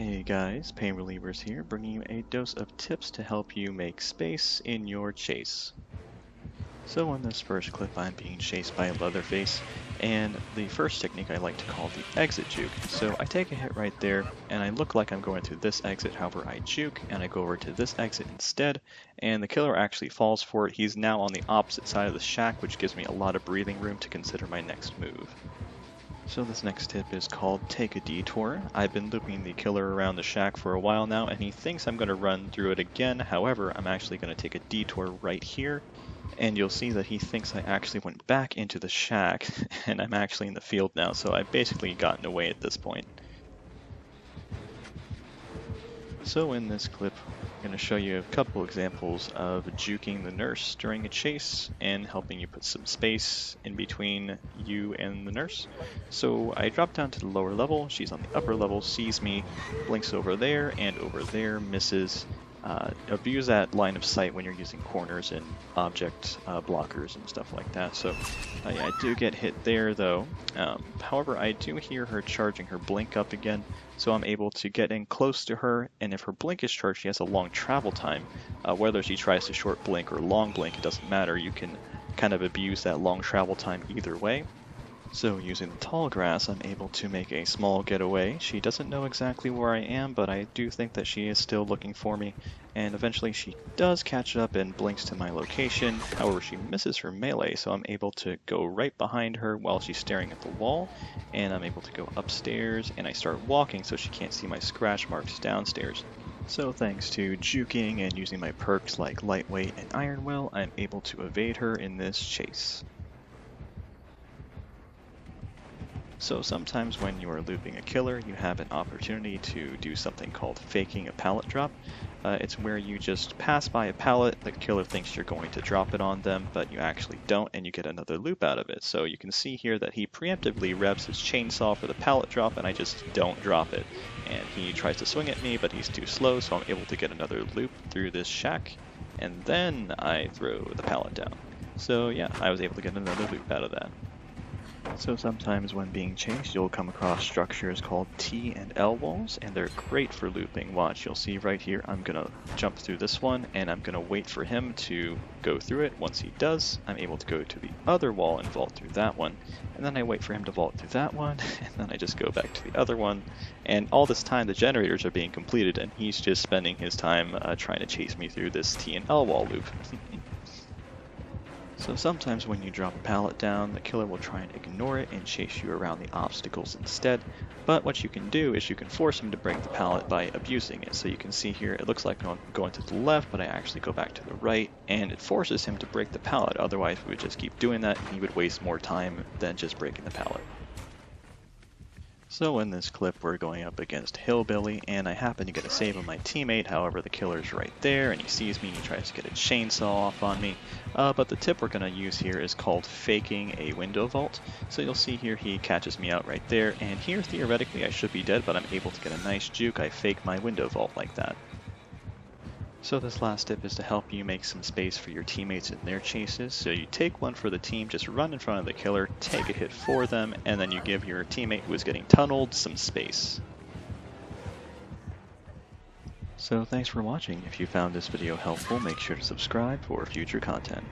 Hey guys, PainRelievers here, bringing you a dose of tips to help you make space in your chase. So in this first clip I'm being chased by a Leatherface, and the first technique I like to call the Exit Juke. So I take a hit right there, and I look like I'm going through this exit, however I juke, and I go over to this exit instead, and the killer actually falls for it. He's now on the opposite side of the shack, which gives me a lot of breathing room to consider my next move. So this next tip is called Take a Detour. I've been looping the killer around the shack for a while now, and he thinks I'm going to run through it again. However, I'm actually going to take a detour right here, and you'll see that he thinks I actually went back into the shack, and I'm actually in the field now, so I've basically gotten away at this point. So in this clip, I'm going to show you a couple examples of juking the nurse during a chase and helping you put some space in between you and the nurse. So I drop down to the lower level, she's on the upper level, sees me, blinks over there and over there, misses. Abuse that line of sight when you're using corners and object blockers and stuff like that. So I do get hit there though. However, I do hear her charging her blink up again, so I'm able to get in close to her, and if her blink is charged, she has a long travel time. Whether she tries to short blink or long blink, it doesn't matter. You can kind of abuse that long travel time either way. So using the tall grass, I'm able to make a small getaway. She doesn't know exactly where I am, but I do think that she is still looking for me, and eventually she does catch up and blinks to my location. However, she misses her melee, so I'm able to go right behind her while she's staring at the wall, and I'm able to go upstairs, and I start walking so she can't see my scratch marks downstairs. So thanks to juking and using my perks like Lightweight and Iron Will, I'm able to evade her in this chase. So sometimes when you are looping a killer, you have an opportunity to do something called faking a pallet drop. It's where you just pass by a pallet, the killer thinks you're going to drop it on them, but you actually don't, and you get another loop out of it. So you can see here that he preemptively revs his chainsaw for the pallet drop, and I just don't drop it. And he tries to swing at me, but he's too slow, so I'm able to get another loop through this shack, and then I throw the pallet down. So yeah, I was able to get another loop out of that. So sometimes when being chased, you'll come across structures called T and L walls, and they're great for looping. Watch, you'll see right here, I'm going to jump through this one, and I'm going to wait for him to go through it. Once he does, I'm able to go to the other wall and vault through that one. And then I wait for him to vault through that one, and then I just go back to the other one. And all this time, the generators are being completed, and he's just spending his time trying to chase me through this T and L wall loop. So sometimes when you drop a pallet down, the killer will try and ignore it and chase you around the obstacles instead. But what you can do is you can force him to break the pallet by abusing it. So you can see here, it looks like I'm going to the left, but I actually go back to the right, and it forces him to break the pallet. Otherwise, we would just keep doing that, and he would waste more time than just breaking the pallet. So in this clip we're going up against Hillbilly, and I happen to get a save on my teammate. However, the killer's right there and he sees me and he tries to get a chainsaw off on me. But the tip we're going to use here is called faking a window vault. So you'll see here he catches me out right there, and here theoretically I should be dead, but I'm able to get a nice juke. I fake my window vault like that. So this last tip is to help you make some space for your teammates in their chases. So you take one for the team, just run in front of the killer, take a hit for them, and then you give your teammate who is getting tunneled some space. So thanks for watching. If you found this video helpful, make sure to subscribe for future content.